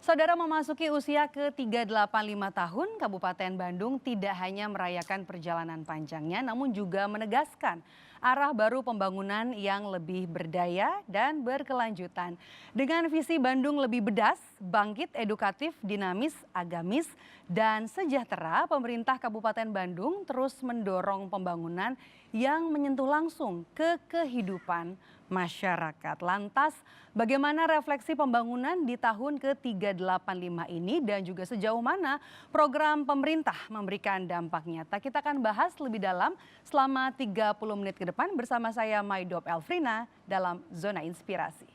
Saudara memasuki usia ke-385 tahun, Kabupaten Bandung tidak hanya merayakan perjalanan panjangnya, namun juga menegaskan arah baru pembangunan yang lebih berdaya dan berkelanjutan. Dengan visi Bandung lebih bedas, bangkit, edukatif, dinamis, agamis, dan sejahtera, pemerintah Kabupaten Bandung terus mendorong pembangunan yang menyentuh langsung ke kehidupan masyarakat. Lantas, bagaimana refleksi pembangunan di tahun ke-385 ini dan juga sejauh mana program pemerintah memberikan dampak nyata? Kita akan bahas lebih dalam selama 30 menit ke depan bersama saya Maidop Elfrina dalam Zona Inspirasi.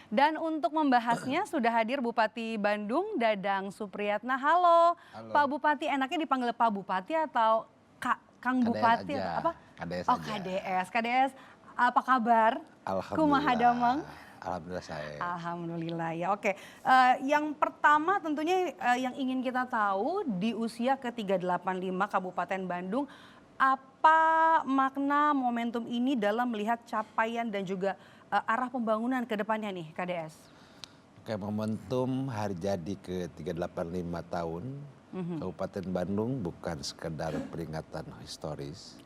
Dan untuk membahasnya sudah hadir Bupati Bandung Dadang Supriyatna. Halo, Halo. Pak Bupati, enaknya dipanggil Pak Bupati atau Kang KDS Bupati aja. atau apa? KDS Oh, aja. KDS. KDS apa kabar? Kumaha Alhamdulillah. damang? Alhamdulillah saya. Alhamdulillah ya. Oke. Yang pertama tentunya yang ingin kita tahu di usia ke-385 Kabupaten Bandung, apa makna momentum ini dalam melihat capaian dan juga arah pembangunan ke depannya nih KDS? Oke, momentum hari jadi ke-385 tahun Kabupaten Bandung bukan sekedar peringatan historis,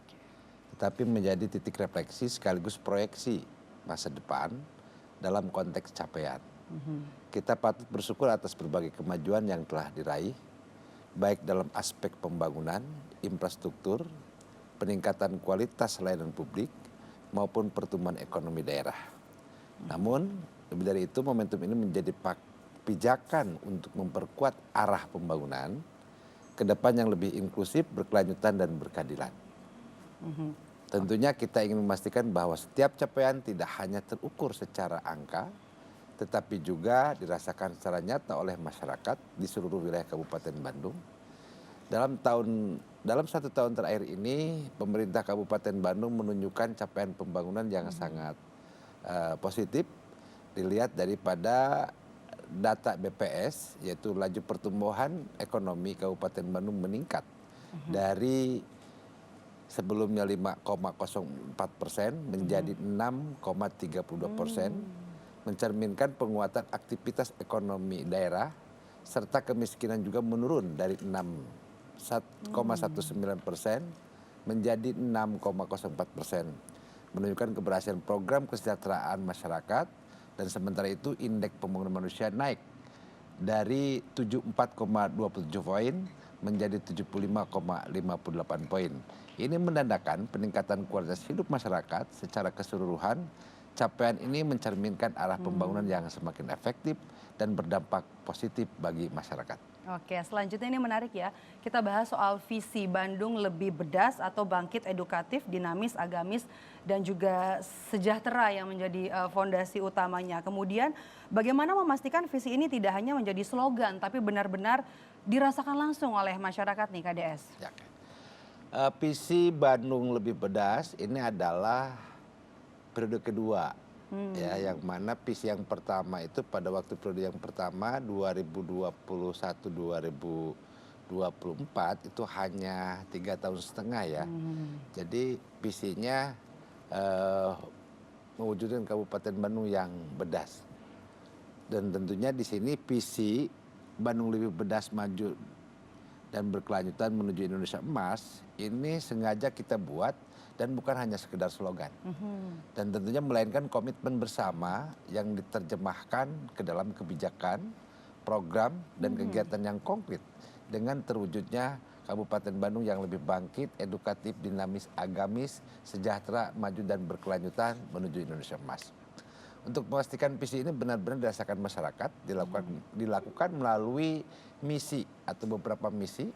tetapi menjadi titik refleksi sekaligus proyeksi masa depan dalam konteks capaian. Kita patut bersyukur atas berbagai kemajuan yang telah diraih, baik dalam aspek pembangunan, infrastruktur, peningkatan kualitas layanan publik, maupun pertumbuhan ekonomi daerah. Namun, lebih dari itu momentum ini menjadi pijakan untuk memperkuat arah pembangunan ke depan yang lebih inklusif, berkelanjutan, dan berkeadilan. Tentunya kita ingin memastikan bahwa setiap capaian tidak hanya terukur secara angka, tetapi juga dirasakan secara nyata oleh masyarakat di seluruh wilayah Kabupaten Bandung. Dalam 1 tahun terakhir ini, pemerintah Kabupaten Bandung menunjukkan capaian pembangunan yang sangat positif, dilihat daripada data BPS, yaitu laju pertumbuhan ekonomi Kabupaten Bandung meningkat dari sebelumnya 5,04% menjadi 6,32%, mencerminkan penguatan aktivitas ekonomi daerah, serta kemiskinan juga menurun dari 6,19% menjadi 6,04%. Menunjukkan keberhasilan program kesejahteraan masyarakat, dan sementara itu indeks pembangunan manusia naik dari 74,27 poin menjadi 75,58 poin. Ini menandakan peningkatan kualitas hidup masyarakat secara keseluruhan. Capaian ini mencerminkan arah pembangunan yang semakin efektif dan berdampak positif bagi masyarakat. Oke, selanjutnya ini menarik ya. Kita bahas soal visi Bandung lebih bedas atau bangkit, edukatif, dinamis, agamis, dan juga sejahtera yang menjadi fondasi utamanya. Kemudian bagaimana memastikan visi ini tidak hanya menjadi slogan, tapi benar-benar dirasakan langsung oleh masyarakat nih KDS? Ya. Visi Bandung lebih bedas ini adalah periode kedua. Ya, yang mana visi yang pertama itu pada waktu periode yang pertama 2021-2024 itu hanya 3,5 tahun ya. Jadi visinya mewujudkan Kabupaten Bandung yang bedas. Dan tentunya di sini visi Bandung lebih bedas, maju dan berkelanjutan menuju Indonesia Emas ini sengaja kita buat dan bukan hanya sekedar slogan. Dan tentunya melainkan komitmen bersama yang diterjemahkan ke dalam kebijakan, program, dan kegiatan yang konkret dengan terwujudnya Kabupaten Bandung yang lebih bangkit, edukatif, dinamis, agamis, sejahtera, maju, dan berkelanjutan menuju Indonesia Emas. Untuk memastikan visi ini benar-benar dirasakan masyarakat, dilakukan melalui misi atau beberapa misi,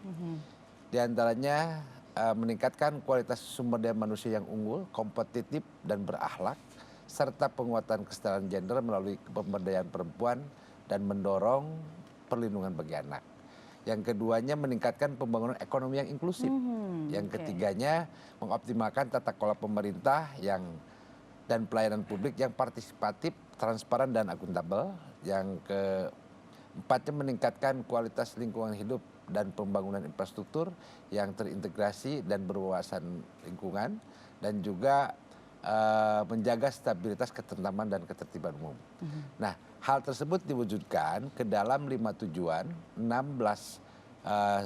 diantaranya meningkatkan kualitas sumber daya manusia yang unggul, kompetitif, dan berakhlak, serta penguatan kesetaraan gender melalui pemberdayaan perempuan dan mendorong perlindungan bagi anak. Yang keduanya meningkatkan pembangunan ekonomi yang inklusif. Yang ketiganya mengoptimalkan tata kelola pemerintah dan pelayanan publik yang partisipatif, transparan, dan akuntabel. Yang keempatnya meningkatkan kualitas lingkungan hidup dan pembangunan infrastruktur yang terintegrasi dan berwawasan lingkungan, dan juga menjaga stabilitas, ketentraman dan ketertiban umum. Nah, hal tersebut diwujudkan ke dalam 5 tujuan, 16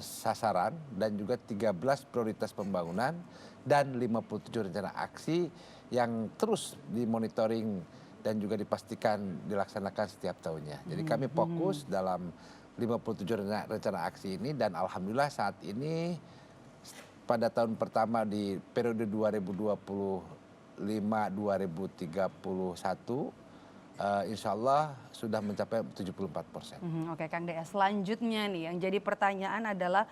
sasaran dan juga 13 prioritas pembangunan dan 57 rencana aksi yang terus dimonitoring dan juga dipastikan dilaksanakan setiap tahunnya. Jadi kami fokus dalam 57 rencana aksi ini dan alhamdulillah saat ini pada tahun pertama di periode 2025-2031 insya Allah sudah mencapai 74%. Oke Kang DS, selanjutnya nih yang jadi pertanyaan adalah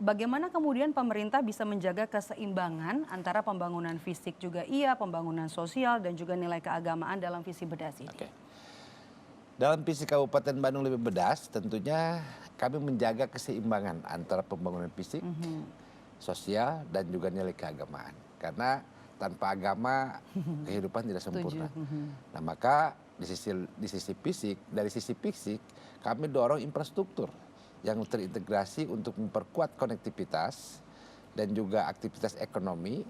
bagaimana kemudian pemerintah bisa menjaga keseimbangan antara pembangunan fisik juga pembangunan sosial dan juga nilai keagamaan dalam visi Bedas ini? Oke. Dalam visi Kabupaten Bandung Lebih Bedas tentunya kami menjaga keseimbangan antara pembangunan fisik, sosial dan juga nilai keagamaan. Karena tanpa agama kehidupan tidak sempurna. Nah, maka dari sisi fisik kami dorong infrastruktur yang terintegrasi untuk memperkuat konektivitas dan juga aktivitas ekonomi.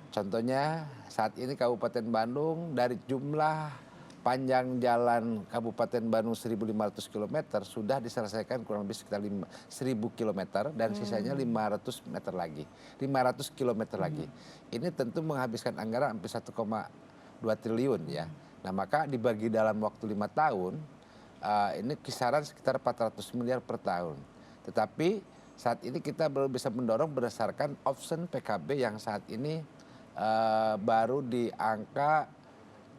Contohnya saat ini Kabupaten Bandung dari jumlah panjang jalan Kabupaten Bandung 1.500 km sudah diselesaikan kurang lebih sekitar 1.000 km dan sisanya 500 meter lagi, 500 km lagi. Ini tentu menghabiskan anggaran hampir 1,2 triliun ya. Nah, maka dibagi dalam waktu 5 tahun ini kisaran sekitar 400 miliar per tahun. Tetapi saat ini kita baru bisa mendorong berdasarkan option PKB yang saat ini baru di angka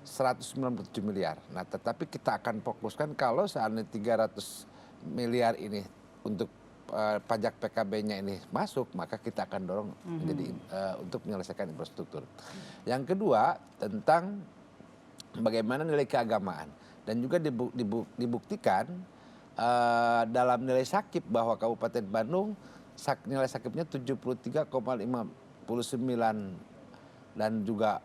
197 miliar. Nah, tetapi kita akan fokuskan kalau seandainya 300 miliar ini untuk pajak PKB-nya ini masuk, maka kita akan dorong menjadi untuk menyelesaikan infrastruktur. Yang kedua tentang bagaimana nilai keagamaan dan juga dibuktikan dalam nilai sakip bahwa Kabupaten Bandung nilai sakipnya 73,59 dan juga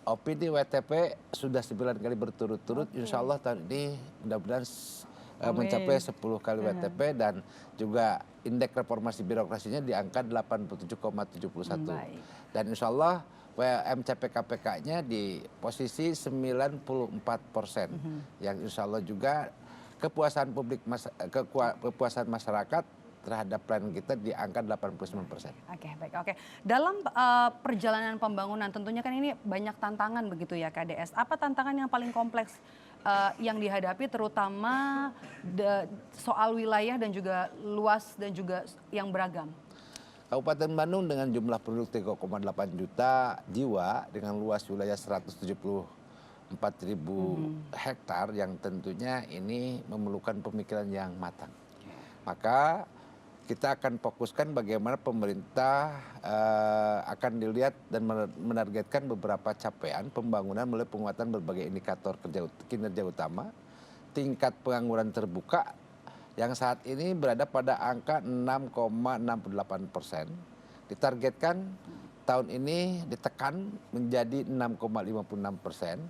OPD WTP sudah 9 kali berturut-turut. Insya Allah tahun ini mudah-mudahan mencapai 10 kali WTP dan juga indeks reformasi birokrasinya di angka 87,71. Dan insya Allah MCPKPK-nya di posisi 94%. Yang insya Allah juga kepuasan masyarakat terhadap plan kita di angka 89%. Oke, baik. Oke. Dalam perjalanan pembangunan tentunya kan ini banyak tantangan begitu ya KDS. Apa tantangan yang paling kompleks yang dihadapi terutama soal wilayah dan juga luas dan juga yang beragam? Kabupaten Bandung dengan jumlah penduduk 3,8 juta jiwa dengan luas wilayah 174.000 hektar yang tentunya ini memerlukan pemikiran yang matang. Maka kita akan fokuskan bagaimana pemerintah akan dilihat dan menargetkan beberapa capaian pembangunan melalui penguatan berbagai indikator kinerja utama, tingkat pengangguran terbuka yang saat ini berada pada angka 6,68%. Ditargetkan tahun ini ditekan menjadi 6,56%.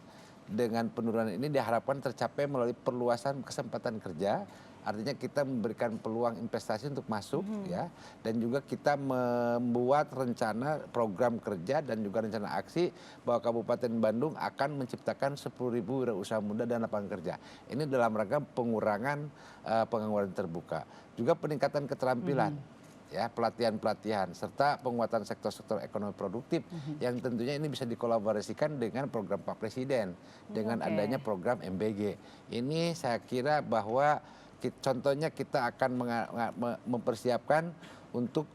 Dengan penurunan ini diharapkan tercapai melalui perluasan kesempatan kerja. Artinya kita memberikan peluang investasi untuk masuk ya, dan juga kita membuat rencana program kerja dan juga rencana aksi bahwa Kabupaten Bandung akan menciptakan 10.000 wirausaha muda dan lapangan kerja. Ini dalam rangka pengurangan pengangguran terbuka, juga peningkatan keterampilan. Ya, pelatihan-pelatihan serta penguatan sektor-sektor ekonomi produktif yang tentunya ini bisa dikolaborasikan dengan program Pak Presiden dengan adanya program MBG. Ini saya kira bahwa contohnya kita akan mempersiapkan untuk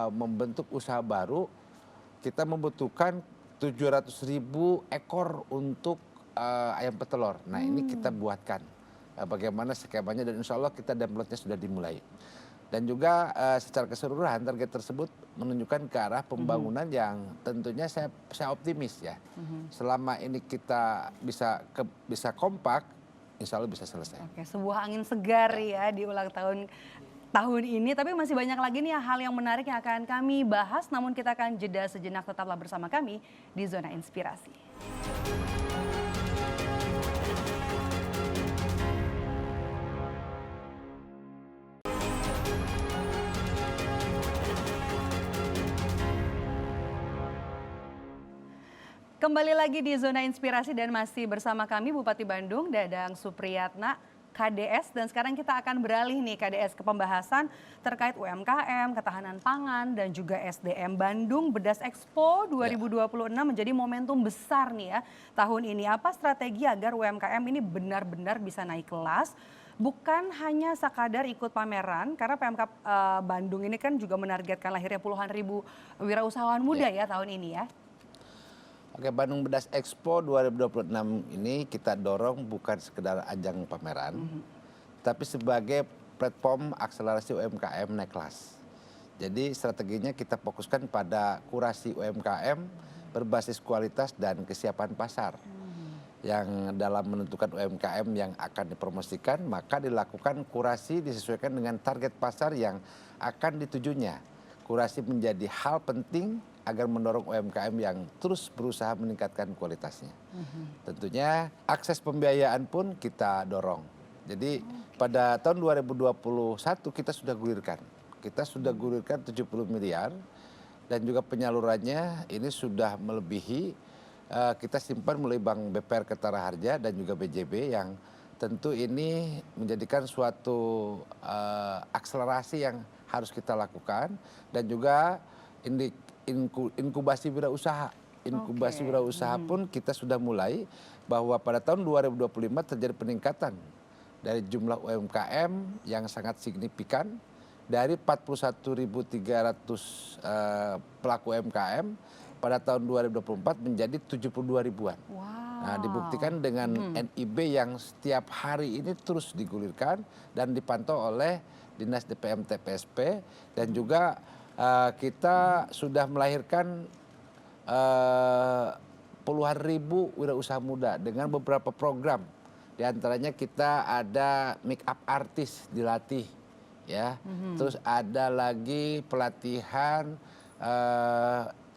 membentuk usaha baru. Kita membutuhkan 700.000 ekor untuk ayam petelur. Nah, ini kita buatkan bagaimana skemanya dan insya Allah kita downloadnya sudah dimulai. Dan juga secara keseluruhan target tersebut menunjukkan ke arah pembangunan yang tentunya saya optimis ya. Selama ini kita bisa kompak, insya Allah bisa selesai. Oke, sebuah angin segar ya di ulang tahun ini. Tapi masih banyak lagi nih hal yang menarik yang akan kami bahas. Namun kita akan jeda sejenak, tetaplah bersama kami di Zona Inspirasi. Kembali lagi di Zona Inspirasi dan masih bersama kami Bupati Bandung Dadang Supriyatna KDS, dan sekarang kita akan beralih nih KDS ke pembahasan terkait UMKM, ketahanan pangan dan juga SDM. Bandung Bedas Expo 2026 menjadi momentum besar nih ya tahun ini. Apa strategi agar UMKM ini benar-benar bisa naik kelas? Bukan hanya sekadar ikut pameran, karena PMK Bandung ini kan juga menargetkan lahirnya puluhan ribu wirausahawan muda ya tahun ini ya. Oke, Bandung Bedas Expo 2026 ini kita dorong bukan sekedar ajang pameran, tapi sebagai platform akselerasi UMKM naik kelas. Jadi strateginya kita fokuskan pada kurasi UMKM berbasis kualitas dan kesiapan pasar. Yang dalam menentukan UMKM yang akan dipromosikan, maka dilakukan kurasi disesuaikan dengan target pasar yang akan ditujunya. Kurasi menjadi hal penting agar mendorong UMKM yang terus berusaha meningkatkan kualitasnya. Tentunya akses pembiayaan pun kita dorong. Jadi pada tahun 2021 kita sudah gulirkan. Kita sudah gulirkan 70 miliar dan juga penyalurannya ini sudah melebihi, kita simpan melalui Bank BPR Ketara Harja dan juga BJB yang tentu ini menjadikan suatu akselerasi yang harus kita lakukan, dan juga inkubasi wirausaha. Inkubasi wirausaha pun kita sudah mulai, bahwa pada tahun 2025 terjadi peningkatan dari jumlah UMKM yang sangat signifikan dari 41.300 pelaku UMKM pada tahun 2024 menjadi 72 ribuan. Nah, dibuktikan dengan NIB yang setiap hari ini terus digulirkan dan dipantau oleh Dinas DPM TPSP, dan juga kita sudah melahirkan puluhan ribu wirausaha muda dengan beberapa program. Di antaranya kita ada make up artis dilatih, ya. Terus ada lagi pelatihan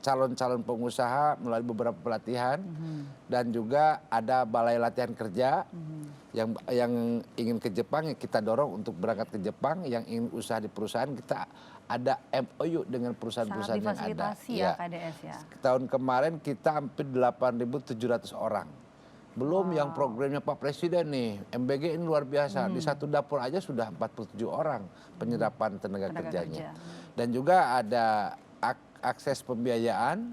calon-calon pengusaha melalui beberapa pelatihan, dan juga ada balai latihan kerja yang ingin ke Jepang, yang kita dorong untuk berangkat ke Jepang. Yang ingin usaha di perusahaan, kita ada MOU dengan perusahaan-perusahaan yang ada. Ya, KDS ya. Tahun kemarin kita hampir 8.700 orang. Belum yang programnya Pak Presiden nih, MBG ini luar biasa. Di satu dapur aja sudah 47 orang penyerapan tenaga kerjanya. Dan juga ada akses pembiayaan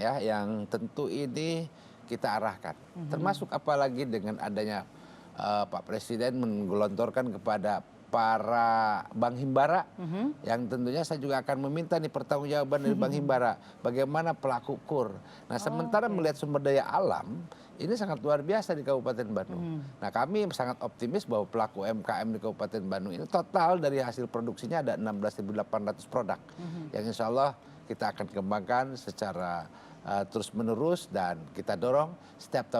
ya, yang tentu ini kita arahkan. Termasuk apalagi dengan adanya Pak Presiden menggelontorkan kepada para Bank Himbara, yang tentunya saya juga akan meminta nih pertanggungjawaban dari Bank Himbara, bagaimana pelaku KUR. Nah, sementara melihat sumber daya alam ini sangat luar biasa di Kabupaten Bandung. Nah, kami sangat optimis bahwa pelaku UMKM di Kabupaten Bandung ini total dari hasil produksinya ada 16.800 produk, yang insya Allah kita akan kembangkan secara terus menerus, dan kita dorong setiap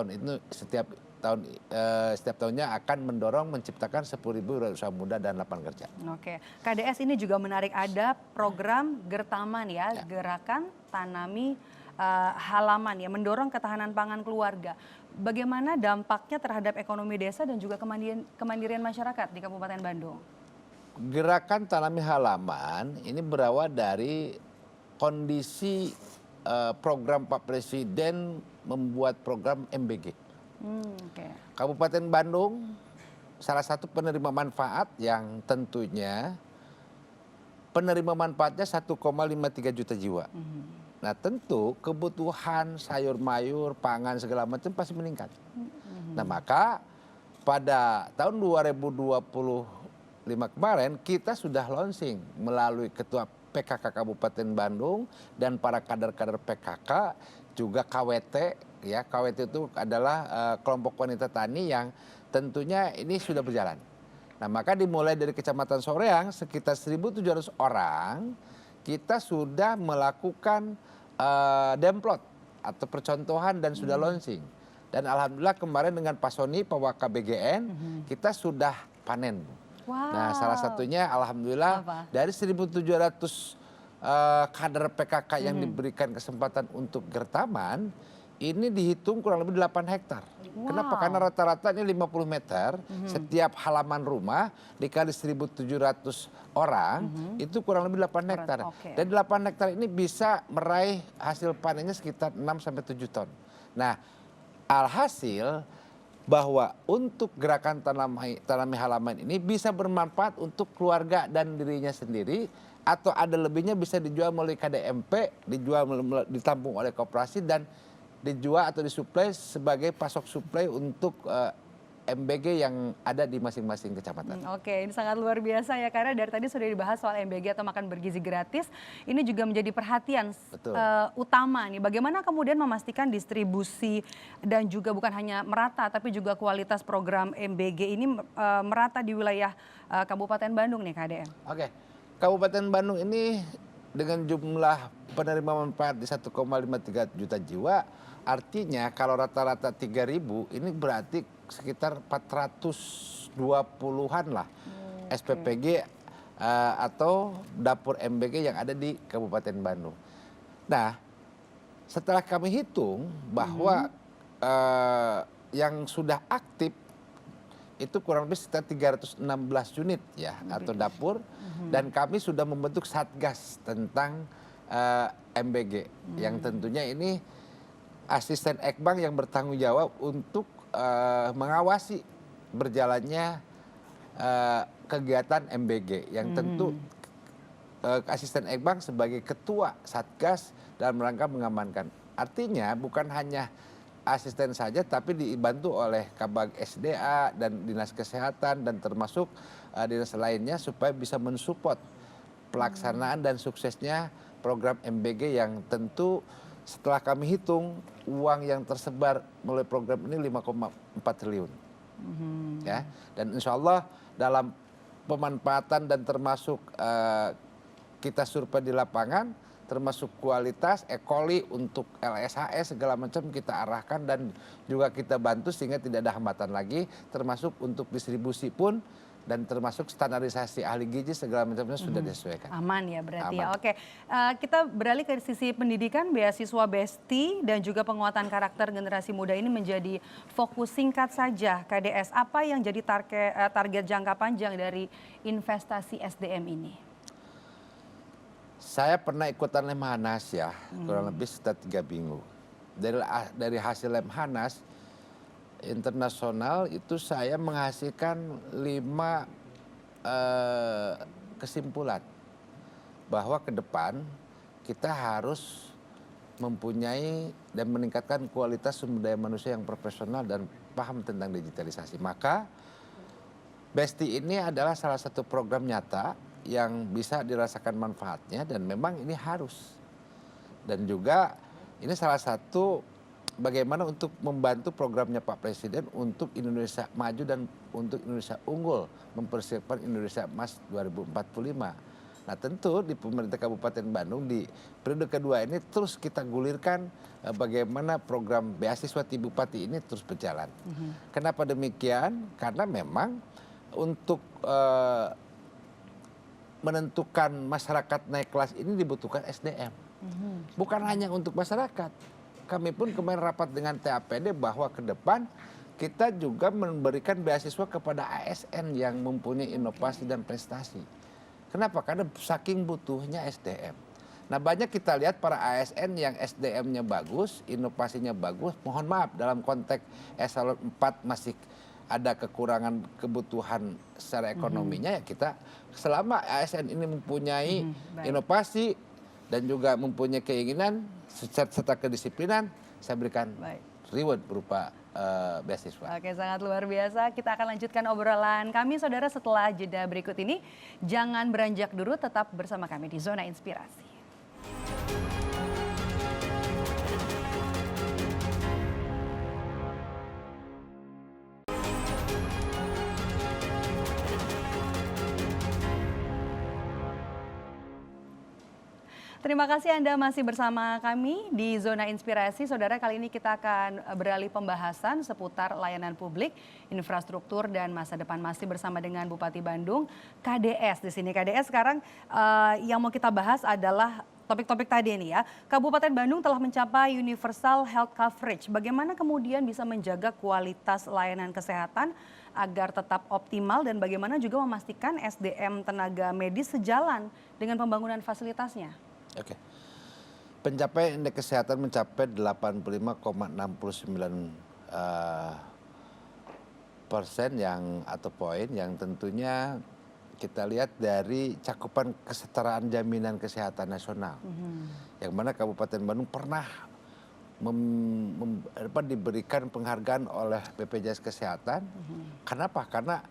tahunnya akan mendorong menciptakan 10.000 wirausaha muda dan lapangan kerja. Oke, KDS ini juga menarik, ada program Gertaman ya, Gerakan Tanami Halaman ya, mendorong ketahanan pangan keluarga. Bagaimana dampaknya terhadap ekonomi desa dan juga kemandirian masyarakat di Kabupaten Bandung? Gerakan Tanami Halaman ini berawal dari kondisi program Pak Presiden membuat program MBG. Kabupaten Bandung salah satu penerima manfaat yang tentunya penerima manfaatnya 1,53 juta jiwa. Nah, tentu kebutuhan sayur mayur, pangan segala macam pasti meningkat. Nah, maka pada tahun 2025 kemarin kita sudah launching melalui Ketua PKK Kabupaten Bandung dan para kader-kader PKK, juga KWT. Ya, KWT itu adalah kelompok wanita tani yang tentunya ini sudah berjalan. Nah, maka dimulai dari Kecamatan Soreang sekitar 1.700 orang, kita sudah melakukan demplot atau percontohan dan sudah launching. Dan alhamdulillah kemarin dengan Pak Soni, Pak WKBGN, kita sudah panen. Nah, salah satunya alhamdulillah dari 1.700 kader PKK yang diberikan kesempatan untuk Gertaman, ini dihitung kurang lebih 8 hektar. Kenapa? Karena rata-rata ini 50 meter, setiap halaman rumah dikali 1.700 orang, itu kurang lebih 8 hektar. Dan 8 hektar ini bisa meraih hasil panennya sekitar 6-7 ton. Nah, alhasil bahwa untuk gerakan tanami halaman ini bisa bermanfaat untuk keluarga dan dirinya sendiri, atau ada lebihnya bisa dijual melalui KDMP, ditampung oleh koperasi dan dijual atau disuplai sebagai pasok suplai untuk MBG yang ada di masing-masing kecamatan. Oke, ini sangat luar biasa ya, karena dari tadi sudah dibahas soal MBG atau makan bergizi gratis. Ini juga menjadi perhatian utama nih. Bagaimana kemudian memastikan distribusi dan juga bukan hanya merata, tapi juga kualitas program MBG ini merata di wilayah Kabupaten Bandung nih, KDM. Oke, Kabupaten Bandung ini dengan jumlah penerima manfaat di 1,53 juta jiwa, artinya kalau rata-rata 3.000 ini berarti sekitar 420-an lah SPPG atau dapur MBG yang ada di Kabupaten Bandung. Nah, setelah kami hitung bahwa yang sudah aktif itu kurang lebih sekitar 316 unit ya atau dapur, dan kami sudah membentuk satgas tentang MBG yang tentunya ini asisten Ekbang yang bertanggung jawab untuk mengawasi berjalannya kegiatan MBG yang tentu asisten Ekbang sebagai ketua satgas dalam rangka mengamankan. Artinya bukan hanya asisten saja, tapi dibantu oleh Kabag SDA dan Dinas Kesehatan dan termasuk dinas lainnya supaya bisa mensupport pelaksanaan dan suksesnya program MBG yang tentu setelah kami hitung uang yang tersebar melalui program ini 5,4 triliun. Ya, dan insya Allah dalam pemanfaatan dan termasuk kita survei di lapangan, termasuk kualitas, ekoli untuk LSHS segala macam kita arahkan dan juga kita bantu sehingga tidak ada hambatan lagi, termasuk untuk distribusi pun dan termasuk standarisasi ahli gizi segala macamnya sudah disesuaikan. Aman ya berarti ya. Oke, kita beralih ke sisi pendidikan. Beasiswa Besti dan juga penguatan karakter generasi muda ini menjadi fokus. Singkat saja, KDS, apa yang jadi target jangka panjang dari investasi SDM ini? Saya pernah ikutan Lemhanas ya, kurang lebih sekitar 3 minggu. Dari hasil Lemhanas internasional itu saya menghasilkan 5 kesimpulan bahwa ke depan kita harus mempunyai dan meningkatkan kualitas sumber daya manusia yang profesional dan paham tentang digitalisasi. Maka Besti ini adalah salah satu program nyata yang bisa dirasakan manfaatnya dan memang ini harus. Dan juga ini salah satu bagaimana untuk membantu programnya Pak Presiden untuk Indonesia maju dan untuk Indonesia unggul, mempersiapkan Indonesia Emas 2045. Nah tentu di pemerintah Kabupaten Bandung di periode kedua ini terus kita gulirkan bagaimana program beasiswa Tibupati ini terus berjalan. Kenapa demikian? Karena memang untuk menentukan masyarakat naik kelas ini dibutuhkan SDM. Bukan hanya untuk masyarakat. Kami pun kemarin rapat dengan TAPD bahwa ke depan kita juga memberikan beasiswa kepada ASN yang mempunyai inovasi dan prestasi. Kenapa? Karena saking butuhnya SDM. Nah banyak kita lihat para ASN yang SDM-nya bagus, inovasinya bagus. Mohon maaf dalam konteks eselon 4 masih ada kekurangan kebutuhan secara ekonominya ya kita selama ASN ini mempunyai inovasi dan juga mempunyai keinginan serta kedisiplinan, saya berikan reward berupa beasiswa. Oke, sangat luar biasa. Kita akan lanjutkan obrolan kami, saudara, setelah jeda berikut ini. Jangan beranjak dulu, tetap bersama kami di Zona Inspirasi. terima kasih Anda masih bersama kami di Zona Inspirasi. Saudara, kali ini kita akan beralih pembahasan seputar layanan publik, infrastruktur, dan masa depan. Masih bersama dengan Bupati Bandung, KDS di sini. KDS sekarang yang mau kita bahas adalah topik-topik tadi ini ya. Kabupaten Bandung telah mencapai universal health coverage. Bagaimana kemudian bisa menjaga kualitas layanan kesehatan agar tetap optimal dan bagaimana juga memastikan SDM tenaga medis sejalan dengan pembangunan fasilitasnya? Oke. Pencapaian indeks kesehatan mencapai 85,69 persen yang atau poin yang tentunya kita lihat dari cakupan kesetaraan jaminan kesehatan nasional. Yang mana Kabupaten Bandung pernah diberikan penghargaan oleh BPJS Kesehatan. Kenapa? Karena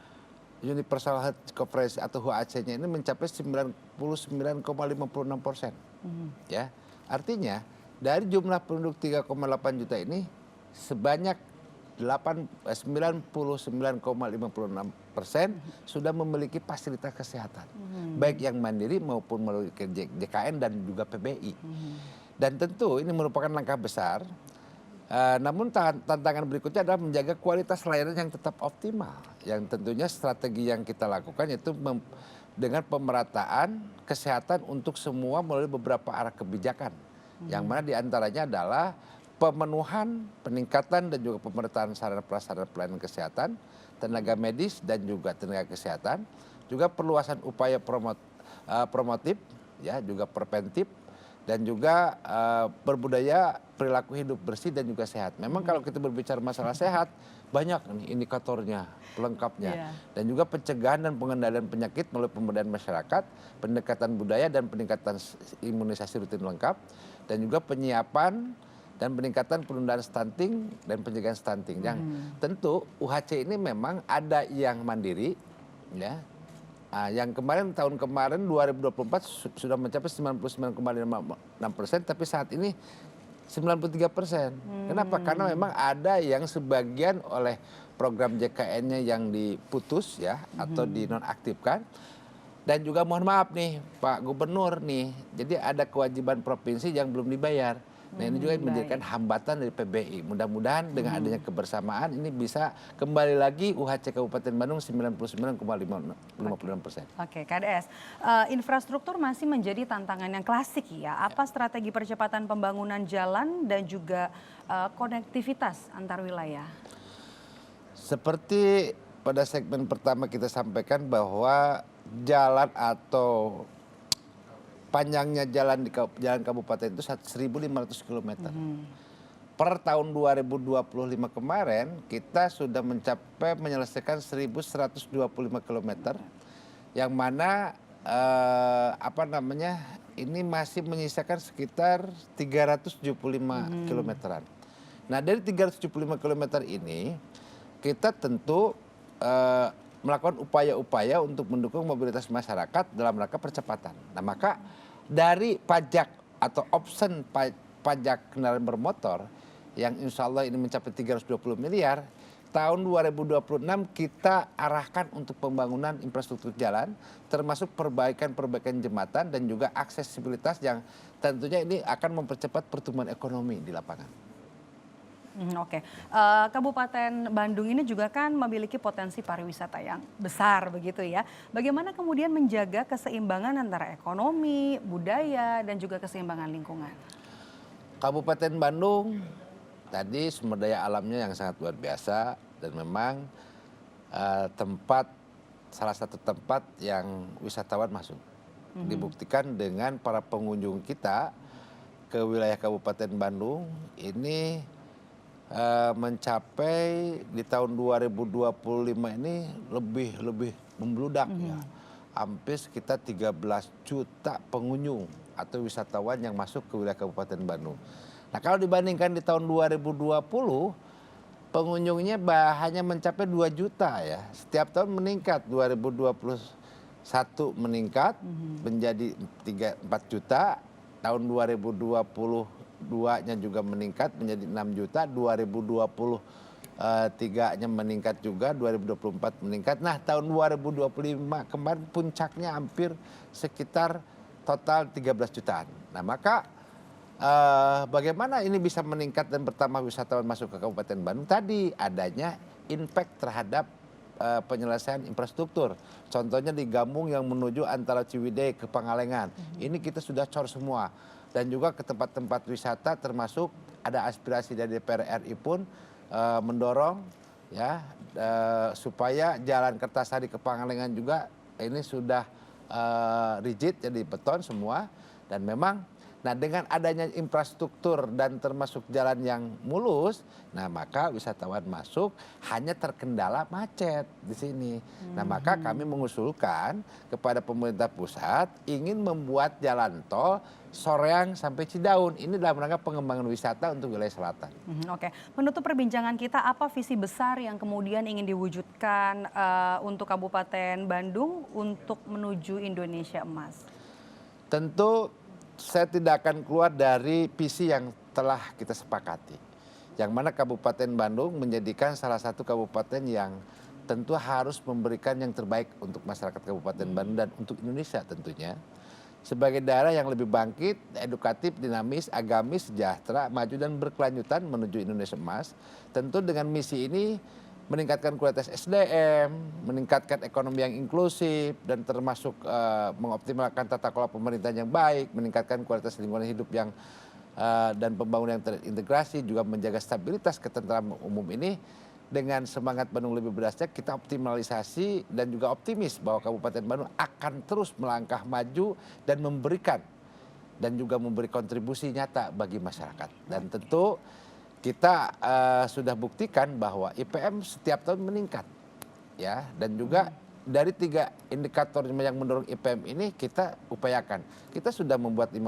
Universal Health Coverage atau UHC-nya ini mencapai 99,56%. Ya, artinya dari jumlah penduduk 3,8 juta ini sebanyak 99,56% sudah memiliki fasilitas kesehatan, baik yang mandiri maupun melalui JKN dan juga PBI. Dan tentu ini merupakan langkah besar, namun tantangan berikutnya adalah menjaga kualitas layanan yang tetap optimal. Yang tentunya strategi yang kita lakukan yaitu dengan pemerataan kesehatan untuk semua melalui beberapa arah kebijakan. Yang mana diantaranya adalah pemenuhan, peningkatan dan juga pemerataan sarana prasarana pelayanan kesehatan, tenaga medis dan juga tenaga kesehatan, juga perluasan upaya promotif, ya juga preventif, dan juga berbudaya perilaku hidup bersih dan juga sehat. Memang kalau kita berbicara masalah sehat, banyak nih indikatornya, pelengkapnya. Dan juga pencegahan dan pengendalian penyakit melalui pemberdayaan masyarakat, pendekatan budaya dan peningkatan imunisasi rutin lengkap, dan juga penyiapan dan peningkatan penundaan stunting dan pencegahan stunting. Yang tentu UHC ini memang ada yang mandiri, ya. Yang tahun kemarin 2024 sudah mencapai 99,56%, tapi saat ini 93%. Kenapa? Karena memang ada yang sebagian oleh program JKN-nya yang diputus ya atau dinonaktifkan. Dan juga mohon maaf nih Pak Gubernur nih, jadi ada kewajiban provinsi yang belum dibayar. Nah ini juga menjadikan hambatan dari PBI. Mudah-mudahan dengan adanya kebersamaan ini bisa kembali lagi UHC Kabupaten Bandung 99,56%. Oke, KDS. Infrastruktur masih menjadi tantangan yang klasik ya. Apa strategi percepatan pembangunan jalan dan juga konektivitas antar wilayah? Seperti pada segmen pertama kita sampaikan bahwa jalan atau panjangnya jalan di jalan kabupaten itu 1.500 km. Per tahun 2025 kemarin kita sudah menyelesaikan 1.125 km, yang mana ini masih menyisakan sekitar 375 kilometeran. Nah dari 375 km ini kita tentu melakukan upaya-upaya untuk mendukung mobilitas masyarakat dalam rangka percepatan. Nah maka dari pajak atau option pajak kendaraan bermotor yang insya Allah ini mencapai 320 miliar, tahun 2026 kita arahkan untuk pembangunan infrastruktur jalan, termasuk perbaikan jembatan dan juga aksesibilitas yang tentunya ini akan mempercepat pertumbuhan ekonomi di lapangan. Oke, Kabupaten Bandung ini juga kan memiliki potensi pariwisata yang besar begitu ya. Bagaimana kemudian menjaga keseimbangan antara ekonomi, budaya, dan juga keseimbangan lingkungan? Kabupaten Bandung tadi sumber daya alamnya yang sangat luar biasa dan memang salah satu tempat yang wisatawan masuk. Dibuktikan dengan para pengunjung kita ke wilayah Kabupaten Bandung ini mencapai di tahun 2025 ini lebih membludak ya. Hampir sekitar 13 juta pengunjung atau wisatawan yang masuk ke wilayah Kabupaten Bandung. Nah kalau dibandingkan di tahun 2020 pengunjungnya hanya mencapai 2 juta ya. Setiap tahun meningkat, 2021 meningkat menjadi 4 juta, tahun 2022-nya juga meningkat menjadi 6 juta, 2023-nya meningkat juga, 2024 meningkat. Nah tahun 2025 kemarin puncaknya hampir sekitar total 13 jutaan. Nah maka bagaimana ini bisa meningkat dan bertambah wisatawan masuk ke Kabupaten Bandung tadi adanya impact terhadap penyelesaian infrastruktur. Contohnya di Gambung yang menuju antara Ciwidey ke Pangalengan. Ini kita sudah cor semua. Dan juga ke tempat-tempat wisata termasuk ada aspirasi dari DPR RI pun mendorong ya supaya jalan Kertasari ke Pangalengan juga ini sudah rigid jadi beton semua. Dan memang nah dengan adanya infrastruktur dan termasuk jalan yang mulus, nah maka wisatawan masuk hanya terkendala macet di sini. Nah maka kami mengusulkan kepada pemerintah pusat ingin membuat jalan tol Soreang sampai Cidaun. Ini dalam rangka pengembangan wisata untuk wilayah selatan. Oke, menutup perbincangan kita, apa visi besar yang kemudian ingin diwujudkan untuk Kabupaten Bandung untuk menuju Indonesia Emas? Tentu saya tidak akan keluar dari visi yang telah kita sepakati. Yang mana Kabupaten Bandung menjadikan salah satu kabupaten yang tentu harus memberikan yang terbaik untuk masyarakat Kabupaten Bandung dan untuk Indonesia tentunya. Sebagai daerah yang lebih bangkit, edukatif, dinamis, agamis, sejahtera, maju dan berkelanjutan menuju Indonesia Emas. Tentu dengan misi ini meningkatkan kualitas SDM, meningkatkan ekonomi yang inklusif, dan termasuk mengoptimalkan tata kelola pemerintahan yang baik, meningkatkan kualitas lingkungan hidup yang dan pembangunan yang terintegrasi, juga menjaga stabilitas ketentraman umum ini. Dengan semangat Bandung Lebih Berdasnya, kita optimalisasi dan juga optimis bahwa Kabupaten Bandung akan terus melangkah maju dan memberikan dan juga memberi kontribusi nyata bagi masyarakat. Dan tentu kita sudah buktikan bahwa IPM setiap tahun meningkat, ya, dan juga dari 3 indikator yang mendorong IPM ini kita upayakan. Kita sudah membuat 5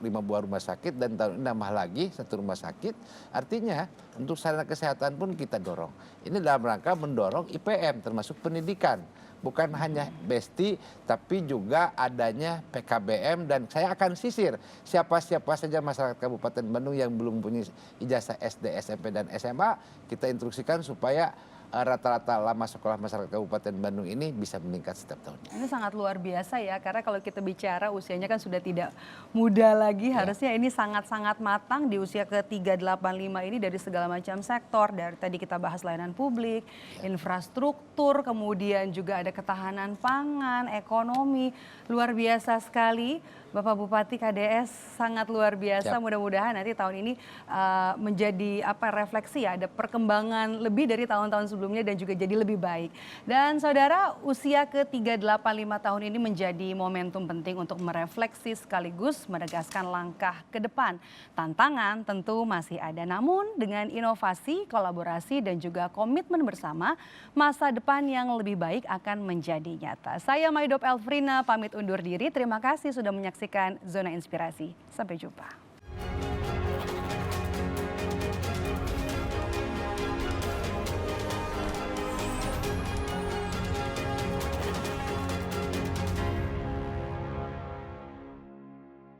buah rumah sakit dan tahun ini nambah lagi 1 rumah sakit. Artinya untuk sarana kesehatan pun kita dorong. Ini dalam rangka mendorong IPM termasuk pendidikan. Bukan hanya BESTI tapi juga adanya PKBM, dan saya akan sisir siapa-siapa saja masyarakat Kabupaten Bandung yang belum punya ijazah SD, SMP dan SMA, kita instruksikan supaya rata-rata lama sekolah masyarakat Kabupaten Bandung ini bisa meningkat setiap tahunnya. Ini sangat luar biasa ya, karena kalau kita bicara usianya kan sudah tidak muda lagi, harusnya ini sangat-sangat matang di usia ke-385 ini dari segala macam sektor. Dari tadi kita bahas layanan publik, infrastruktur, kemudian juga ada ketahanan pangan, ekonomi, luar biasa sekali. Bapak Bupati KDS sangat luar biasa, mudah-mudahan nanti tahun ini menjadi refleksi ya, ada perkembangan lebih dari tahun-tahun sebelumnya dan juga jadi lebih baik. Dan saudara, usia ke-385 tahun ini menjadi momentum penting untuk merefleksi sekaligus menegaskan langkah ke depan. Tantangan tentu masih ada, namun dengan inovasi, kolaborasi dan juga komitmen bersama, masa depan yang lebih baik akan menjadi nyata. Saya Maidop Elfrina pamit undur diri, terima kasih sudah menyaksikan Zona Inspirasi. Sampai jumpa.